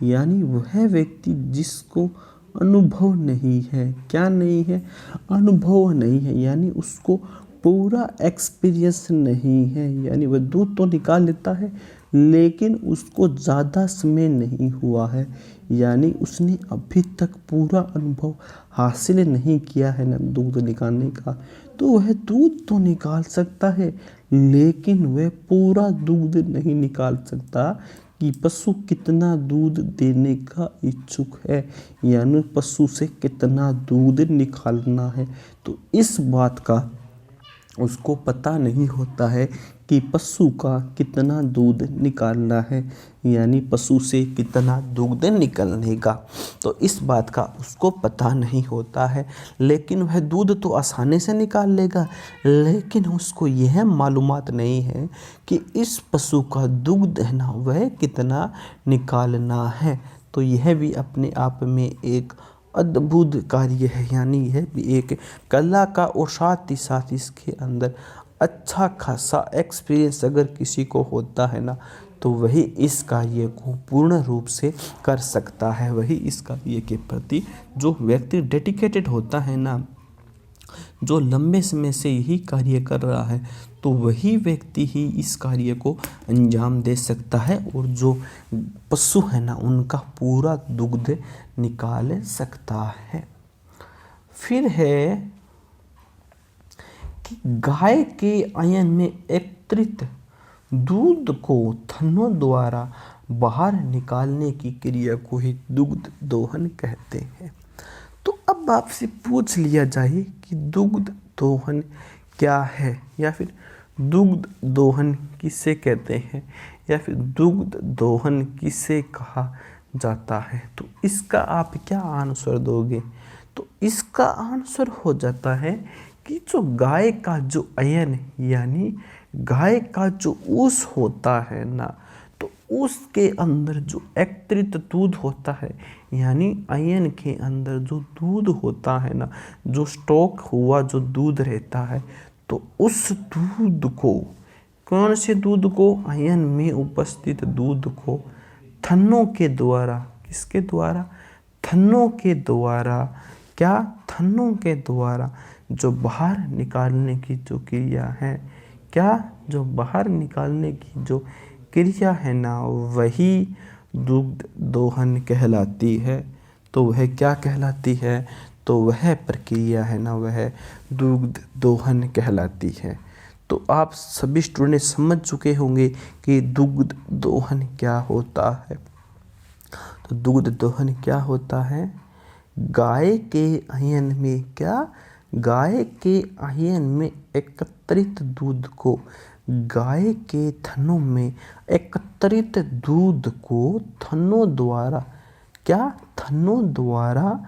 यानी वह व्यक्ति जिसको अनुभव नहीं है। क्या नहीं है? अनुभव नहीं है, यानी उसको पूरा एक्सपीरियंस नहीं है। यानी वह दूध तो निकाल लेता है, लेकिन उसको ज़्यादा समय नहीं हुआ है, यानी उसने अभी तक पूरा अनुभव हासिल नहीं किया है ना दूध निकालने का। तो वह दूध तो निकाल सकता है, लेकिन वह पूरा दूध नहीं निकाल सकता कि पशु कितना दूध देने का इच्छुक है, यानी पशु से कितना दूध निकालना है। तो इस बात का उसको पता नहीं होता है कि पशु का कितना दूध निकालना है, यानी पशु से कितना दूध निकलने का, तो इस बात का उसको पता नहीं होता है। लेकिन वह दूध तो आसानी से निकाल लेगा, लेकिन उसको यह मालूमात नहीं है कि इस पशु का दूध है ना, वह कितना निकालना है। तो यह भी अपने आप में एक अद्भुत कार्य है, यानी यह भी एक कला का, और साथ ही साथ इसके अंदर अच्छा खासा एक्सपीरियंस अगर किसी को होता है ना, तो वही इस कार्य को पूर्ण रूप से कर सकता है। वही इस कार्य के प्रति जो व्यक्ति डेडिकेटेड होता है ना, जो लंबे समय से यही कार्य कर रहा है, तो वही व्यक्ति ही इस कार्य को अंजाम दे सकता है, और जो पशु है ना, उनका पूरा दुग्ध निकाल सकता है। फिर है कि गाय के आयन में एकत्रित दूध को थनों द्वारा बाहर निकालने की क्रिया को ही दुग्ध दोहन कहते हैं। तो अब आपसे पूछ लिया जाए कि दुग्ध दोहन क्या है, या फिर दुग्ध दोहन किसे कहते हैं, या फिर दुग्ध दोहन किसे कहा जाता है, तो इसका आप क्या आंसर दोगे? तो इसका आंसर हो जाता है कि जो गाय का जो अयन यानी गाय का जो ऊस होता है ना, तो उसके अंदर जो एकत्रित दूध होता है यानी अयन के अंदर जो दूध होता है ना, जो स्टॉक हुआ जो दूध रहता है, तो उस दूध को, कौन से दूध को, अयन में उपस्थित दूध को थनों के द्वारा, किसके द्वारा, थनों के द्वारा, क्या, थनों के द्वारा जो बाहर निकालने की जो क्रिया है, क्या, जो बाहर निकालने की जो क्रिया है ना, वही दुग्ध दोहन कहलाती है। तो वह क्या कहलाती है, तो वह प्रक्रिया है ना, वह दुग्ध दोहन कहलाती है। तो आप सभी स्टूडेंट समझ चुके होंगे कि दुग्ध दोहन क्या होता है। तो दुग्ध दोहन क्या होता है, गाय के अयन में, क्या, गाय के अयन में एकत्रित दूध को, गाय के थनों में एकत्रित दूध को थनों द्वारा, क्या, थनों द्वारा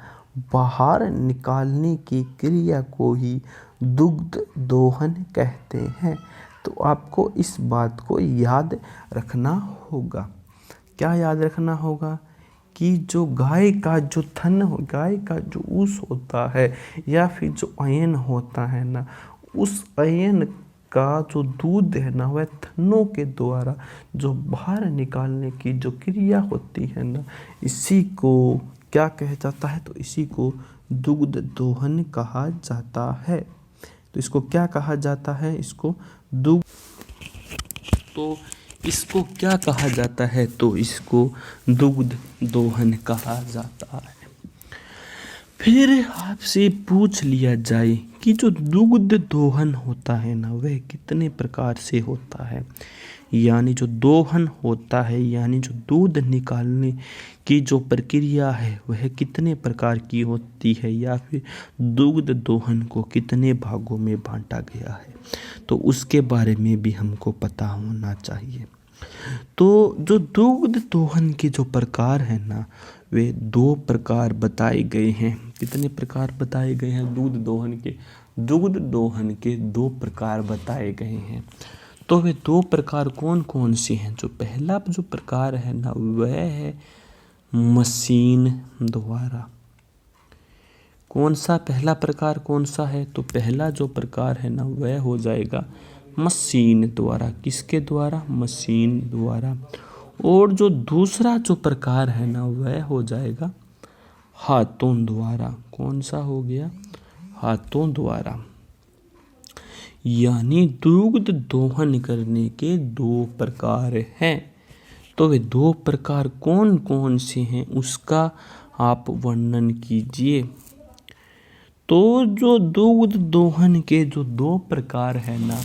बाहर निकालने की क्रिया को ही दुग्ध दोहन कहते हैं। तो आपको इस बात को याद रखना होगा। क्या याद रखना होगा कि जो गाय का जो थन, गाय का जो ऊस होता है या फिर जो अयन होता है ना, उस अयन का जो दूध है ना, वह थनों के द्वारा जो बाहर निकालने की जो क्रिया होती है ना, इसी को क्या कहा जाता है, तो इसी को दुग्ध दोहन कहा जाता है। तो इसको क्या कहा जाता है, इसको दुग्ध, तो इसको क्या कहा जाता है, तो इसको दुग्ध दोहन कहा जाता है। फिर आपसे पूछ लिया जाए कि जो दुग्ध दोहन होता है ना, वह कितने प्रकार से होता है, यानी जो दोहन होता है यानी जो दूध निकालने की जो प्रक्रिया है वह कितने प्रकार की होती है, या फिर दुग्ध दोहन को कितने भागों में बांटा गया है, तो उसके बारे में भी हमको पता होना चाहिए। तो जो दुग्ध दोहन के जो प्रकार हैं ना, वे 2 प्रकार बताए गए हैं। कितने प्रकार बताए गए हैं दूध दोहन के, दुग्ध दोहन के 2 प्रकार बताए गए हैं। तो वे 2 प्रकार कौन कौन से हैं, जो पहला जो प्रकार है ना, वह है मशीन द्वारा। कौन सा पहला प्रकार कौन सा है, तो पहला जो प्रकार है ना, वह हो जाएगा मशीन द्वारा। किसके द्वारा, मशीन द्वारा। और जो दूसरा जो प्रकार है ना, वह हो जाएगा हाथों द्वारा। कौन सा हो गया, हाथों द्वारा। यानी दुग्ध दोहन करने के 2 प्रकार हैं। तो वे 2 प्रकार कौन कौन से हैं, उसका आप वर्णन कीजिए। तो जो दुग्ध दोहन के जो 2 प्रकार है ना,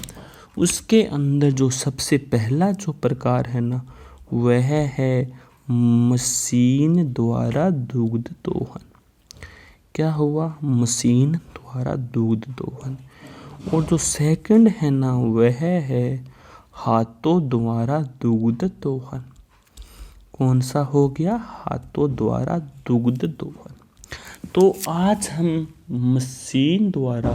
उसके अंदर जो सबसे पहला जो प्रकार है ना, वह है मशीन द्वारा दुग्ध दोहन। क्या हुआ, मशीन द्वारा दुग्ध दोहन। और जो सेकंड है ना, वह है हाथों द्वारा दुग्ध दोहन। कौन सा हो गया, हाथों द्वारा दुग्ध दोहन। तो आज हम मशीन द्वारा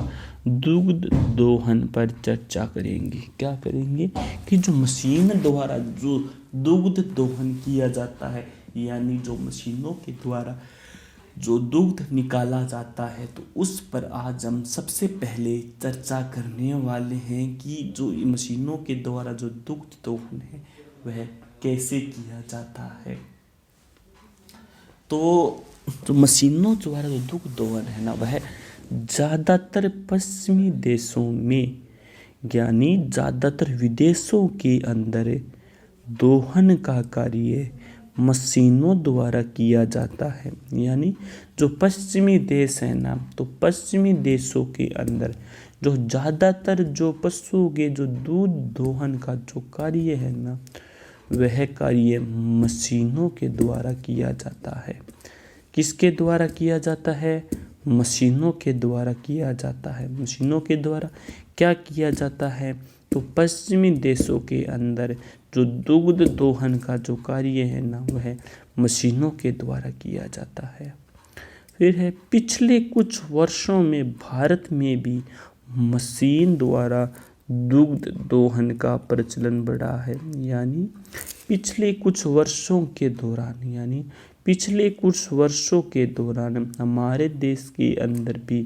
दुग्ध दोहन पर चर्चा करेंगे। क्या करेंगे कि जो मशीन द्वारा जो दुग्ध दोहन किया जाता है, यानी जो मशीनों के द्वारा जो दुग्ध निकाला जाता है, तो उस पर आज हम सबसे पहले चर्चा करने वाले हैं कि जो मशीनों के द्वारा जो दुग्ध दोहन है वह कैसे किया जाता है। तो जो मशीनों द्वारा जो दुग्ध दोहन है ना, वह ज़्यादातर पश्चिमी देशों में, यानी ज़्यादातर विदेशों के अंदर दोहन का कार्य मशीनों द्वारा किया जाता है। यानी जो पश्चिमी देश है ना, तो पश्चिमी देशों के अंदर जो ज़्यादातर जो पशुओं के जो दूध दोहन का जो कार्य है ना, वह कार्य मशीनों के द्वारा किया जाता है। किसके द्वारा किया जाता है, मशीनों के द्वारा किया जाता है। मशीनों के द्वारा क्या किया जाता है, तो पश्चिमी देशों के अंदर जो दुग्ध दोहन का जो कार्य है ना, वह मशीनों के द्वारा किया जाता है। फिर है पिछले कुछ वर्षों में भारत में भी मशीन द्वारा दुग्ध दोहन का प्रचलन बढ़ा है। पिछले कुछ वर्षों के दौरान हमारे देश के अंदर भी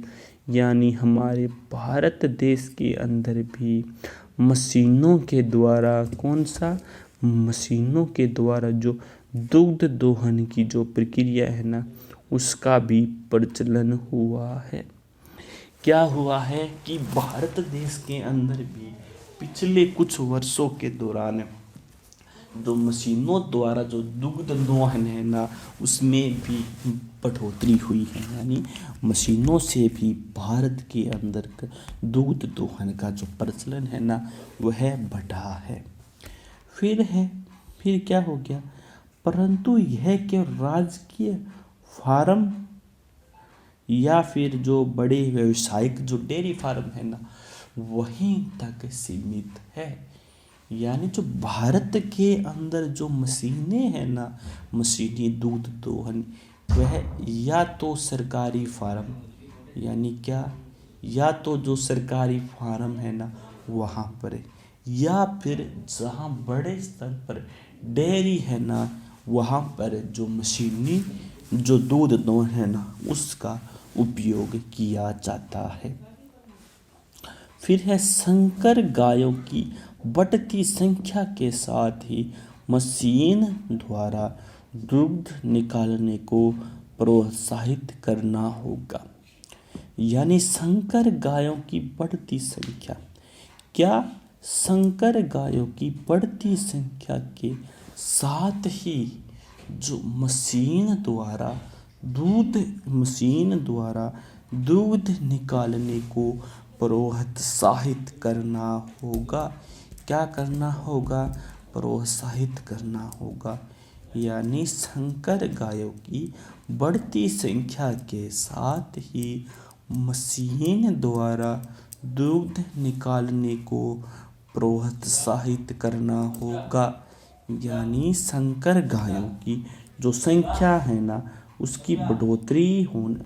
हमारे भारत देश के अंदर भी मशीनों के द्वारा जो दुग्ध दोहन की जो प्रक्रिया है ना, उसका भी प्रचलन हुआ है। क्या हुआ है कि भारत देश के अंदर भी पिछले कुछ वर्षों के दौरान जो मशीनों द्वारा जो दुग्ध दोहन है ना, उसमें भी बढ़ोतरी हुई है। मशीनों से भी भारत के अंदर दुग्ध दोहन का जो प्रचलन है ना, वह बढ़ा है। फिर क्या हो गया, परंतु यह केवल राजकीय फार्म या फिर जो बड़े व्यावसायिक जो डेयरी फार्म है ना, वहीं तक सीमित है। जो भारत के अंदर जो मशीनें हैं ना, मशीनी दूध दोहन, वह या तो सरकारी फार्म या तो जो सरकारी फार्म है ना वहाँ पर, या फिर जहाँ बड़े स्तर पर डेयरी है ना, वहाँ पर जो मशीनी जो दूध दोहन है ना, उसका उपयोग किया जाता है। फिर है संकर गायों की बढ़ती संख्या के साथ ही मशीन द्वारा दुग्ध निकालने को प्रोत्साहित करना होगा। संकर गायों की बढ़ती संख्या, संकर गायों की बढ़ती संख्या के साथ ही जो मशीन द्वारा दूध निकालने को प्रोत्साहित करना होगा। क्या करना होगा? प्रोत्साहित करना होगा। संकर गायों की बढ़ती संख्या के साथ ही मशीन द्वारा दूध निकालने को प्रोत्साहित करना होगा। संकर गायों की जो संख्या है ना, उसकी बढ़ोतरी होना।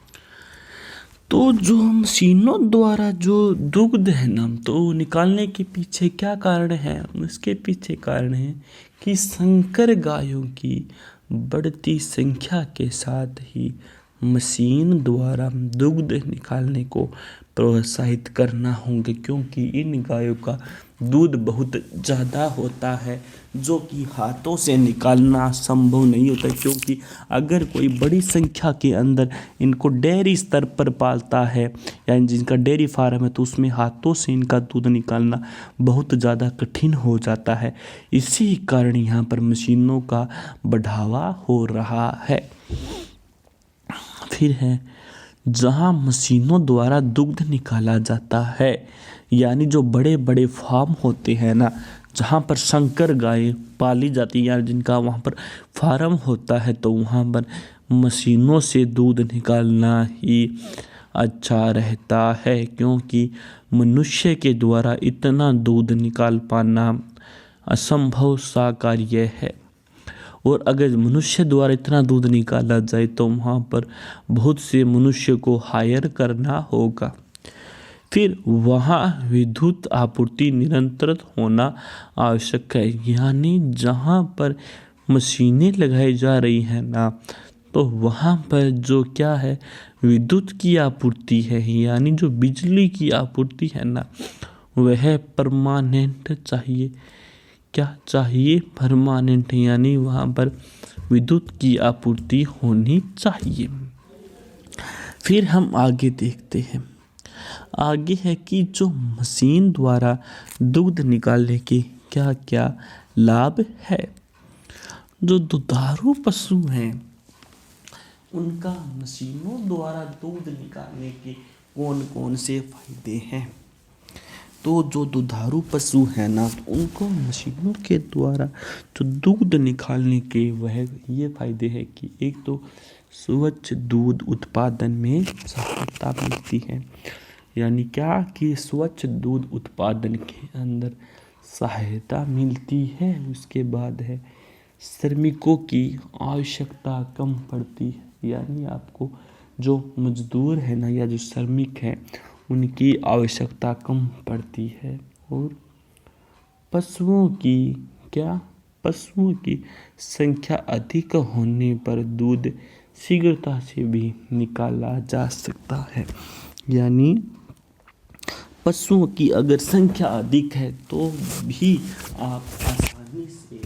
तो जो मशीनों द्वारा जो दुग्ध है ना, तो निकालने के पीछे क्या कारण है? उसके पीछे कारण है कि संकर गायों की बढ़ती संख्या के साथ ही मशीन द्वारा दुग्ध निकालने को प्रोत्साहित करना होंगे, क्योंकि इन गायों का दूध बहुत ज़्यादा होता है, जो कि हाथों से निकालना संभव नहीं होता। क्योंकि अगर कोई बड़ी संख्या के अंदर इनको डेयरी स्तर पर पालता है, जिनका डेयरी फार्म है, तो उसमें हाथों से इनका दूध निकालना बहुत ज़्यादा कठिन हो जाता है। इसी कारण यहाँ पर मशीनों का बढ़ावा हो रहा है। फिर है जहाँ मशीनों द्वारा दुग्ध निकाला जाता है, जो बड़े बड़े फार्म होते हैं ना, जहाँ पर संकर गायें पाली जाती है, जिनका वहाँ पर फार्म होता है, तो वहाँ पर मशीनों से दूध निकालना ही अच्छा रहता है। क्योंकि मनुष्य के द्वारा इतना दूध निकाल पाना असंभव सा कार्य है, और अगर मनुष्य द्वारा इतना दूध निकाला जाए तो वहाँ पर बहुत से मनुष्य को हायर करना होगा। फिर वहाँ विद्युत आपूर्ति निरंतर होना आवश्यक है। जहाँ पर मशीनें लगाई जा रही हैं ना, तो वहाँ पर जो क्या है, विद्युत की आपूर्ति है, जो बिजली की आपूर्ति है ना, वह परमानेंट चाहिए। क्या चाहिए? परमानेंट, वहाँ पर विद्युत की आपूर्ति होनी चाहिए। फिर हम आगे देखते हैं। आगे है कि जो मशीन द्वारा दूध निकालने के क्या क्या लाभ है। जो दुधारू पशु हैं, उनका मशीनों द्वारा दूध निकालने के कौन कौन से फायदे हैं? तो जो दुधारू पशु है ना, उनको मशीनों के द्वारा जो दूध निकालने के वह ये फायदे हैं कि एक तो स्वच्छ दूध उत्पादन में सहायता मिलती है। क्या कि स्वच्छ दूध उत्पादन के अंदर सहायता मिलती है। उसके बाद है श्रमिकों की आवश्यकता कम पड़ती है। आपको जो मजदूर है ना, या जो श्रमिक है, उनकी आवश्यकता कम पड़ती है। और पशुओं की संख्या अधिक होने पर दूध शीघ्रता से भी निकाला जा सकता है। यानी पशुओं की अगर संख्या अधिक है तो भी आप आसानी से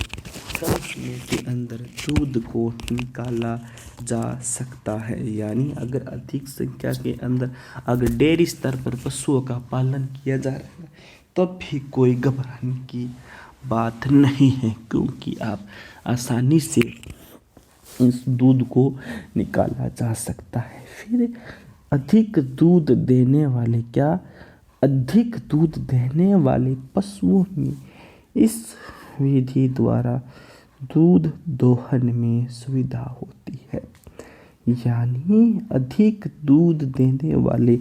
कम समय के अंदर दूध को निकाला जा सकता है। यानी अगर अधिक संख्या के अंदर अगर डेयरी स्तर पर पशुओं का पालन किया जा रहा है तब भी कोई घबराने की बात नहीं है, क्योंकि आप आसानी से इस दूध को निकाला जा सकता है। फिर अधिक दूध देने वाले पशुओं में इस विधि द्वारा दूध दोहन में सुविधा होती है। यानी अधिक दूध देने वाले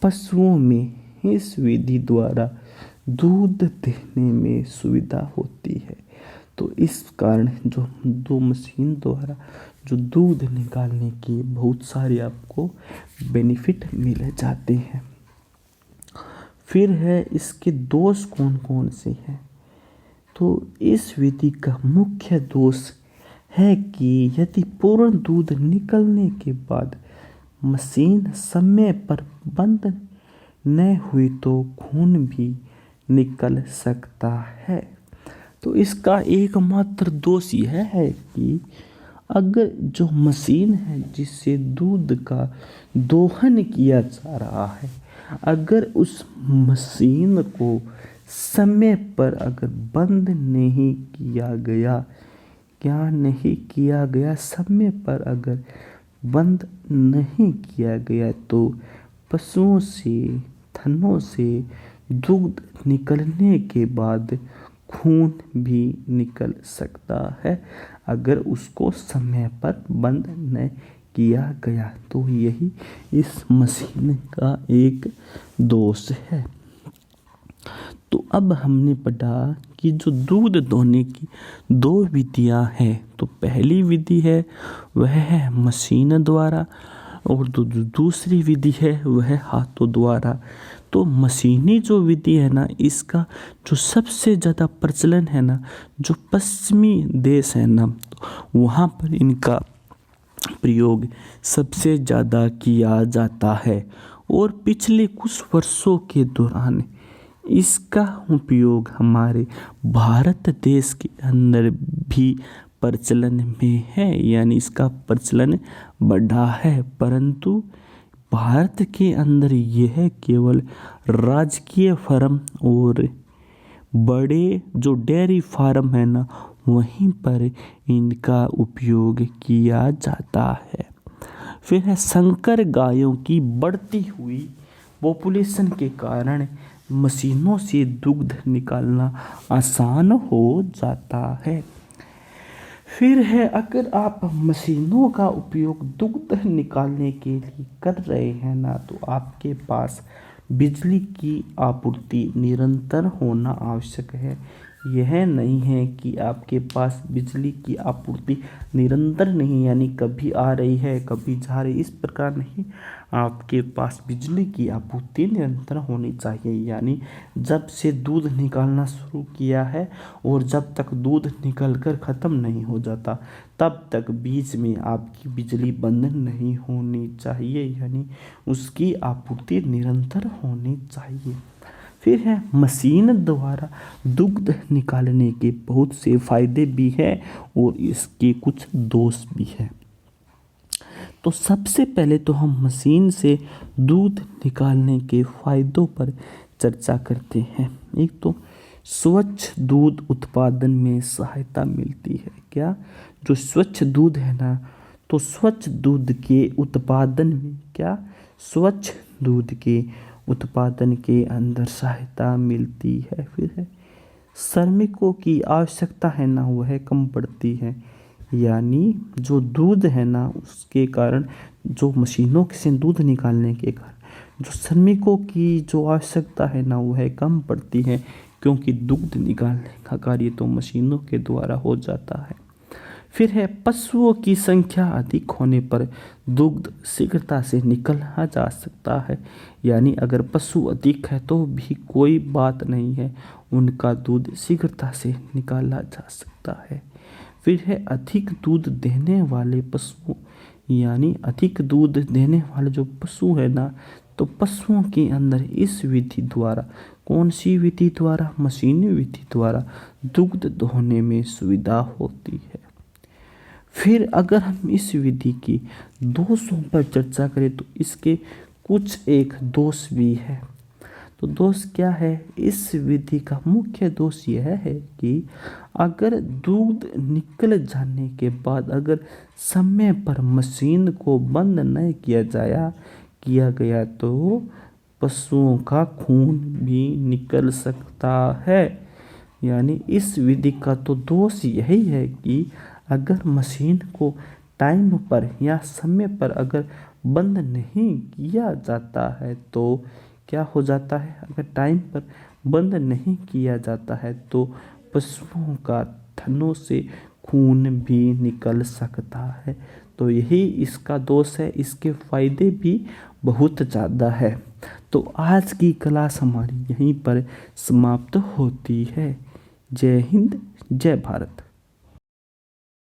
पशुओं में इस विधि द्वारा दूध देने में सुविधा होती है। तो इस कारण जो दो मशीन द्वारा जो दूध निकालने की बहुत सारे आपको बेनिफिट मिल जाते हैं। फिर है इसके दोष कौन कौन से हैं। तो इस विधि का मुख्य दोष है कि यदि पूर्ण दूध निकलने के बाद मशीन समय पर बंद न हुई तो खून भी निकल सकता है। तो इसका एकमात्र दोष यह है कि अगर जो मशीन है जिससे दूध का दोहन किया जा रहा है, अगर उस मशीन को समय पर अगर बंद नहीं किया गया समय पर अगर बंद नहीं किया गया तो पशुओं से थनों से दूध निकलने के बाद खून भी निकल सकता है, अगर उसको समय पर बंद न किया गया। तो यही इस मशीन का एक दोष है। तो अब हमने पढ़ा कि जो दूध दोहने की दो विधियां हैं। तो पहली विधि है वह है मशीन द्वारा और जो दूसरी विधि है वह हाथों द्वारा। तो मशीनी जो विधि है ना, इसका जो सबसे ज़्यादा प्रचलन है ना, जो पश्चिमी देश है ना, तो वहाँ पर इनका प्रयोग सबसे ज़्यादा किया जाता है। और पिछले कुछ वर्षों के दौरान इसका उपयोग हमारे भारत देश के अंदर भी प्रचलन में है, यानी इसका प्रचलन बढ़ा है। परंतु भारत के अंदर यह केवल राजकीय फार्म और बड़े जो डेयरी फार्म है ना, वहीं पर इनका उपयोग किया जाता है। फिर है संकर गायों की बढ़ती हुई पॉपुलेशन के कारण मशीनों से दूध निकालना आसान हो जाता है। फिर है अगर आप मशीनों का उपयोग दूध निकालने के लिए कर रहे हैं ना, तो आपके पास बिजली की आपूर्ति निरंतर होना आवश्यक है। यह नहीं है कि आपके पास बिजली की आपूर्ति निरंतर नहीं, यानी कभी आ रही है कभी जा रही, इस प्रकार नहीं। आपके पास बिजली की आपूर्ति निरंतर होनी चाहिए। यानी जब से दूध निकालना शुरू किया है और जब तक दूध निकल कर ख़त्म नहीं हो जाता तब तक बीच में आपकी बिजली बंद नहीं होनी चाहिए, यानी उसकी आपूर्ति निरंतर होनी चाहिए। फिर है मशीन द्वारा दूध निकालने के बहुत से फायदे भी हैं और इसके कुछ दोष भी हैं। तो सबसे पहले तो हम मशीन से दूध निकालने के फायदों पर चर्चा करते हैं। एक तो स्वच्छ दूध उत्पादन में सहायता मिलती है। क्या जो स्वच्छ दूध है ना, तो स्वच्छ दूध के उत्पादन में स्वच्छ दूध के उत्पादन के अंदर सहायता मिलती है। फिर है श्रमिकों की आवश्यकता है ना, वह कम पड़ती है। यानी जो दूध है ना, उसके कारण जो मशीनों से दूध निकालने के कारण जो श्रमिकों की जो आवश्यकता है ना, वह कम पड़ती है, क्योंकि दूध निकालने का कार्य तो मशीनों के द्वारा हो जाता है। फिर है पशुओं की संख्या अधिक होने पर दुग्ध शीघ्रता से निकला जा सकता है। यानी अगर पशु अधिक है तो भी कोई बात नहीं है, उनका दूध शीघ्रता से निकाला जा सकता है। फिर है अधिक दूध देने वाले पशुओं, यानी अधिक दूध देने वाले जो पशु है ना, तो पशुओं के अंदर इस विधि द्वारा, कौन सी विधि द्वारा, मशीनी विधि द्वारा दुग्ध दोहने में सुविधा होती है। फिर अगर हम इस विधि की दोषों पर चर्चा करें तो इसके कुछ एक दोष भी है। तो दोष क्या है? इस विधि का मुख्य दोष यह है कि अगर दूध निकल जाने के बाद अगर समय पर मशीन को बंद न किया गया तो पशुओं का खून भी निकल सकता है। यानी इस विधि का तो दोष यही है कि अगर मशीन को टाइम पर या समय पर अगर बंद नहीं किया जाता है तो क्या हो जाता है, अगर टाइम पर बंद नहीं किया जाता है तो पशुओं का थनों से खून भी निकल सकता है। तो यही इसका दोष है, इसके फायदे भी बहुत ज़्यादा है। तो आज की क्लास हमारी यहीं पर समाप्त होती है। जय हिंद, जय भारत।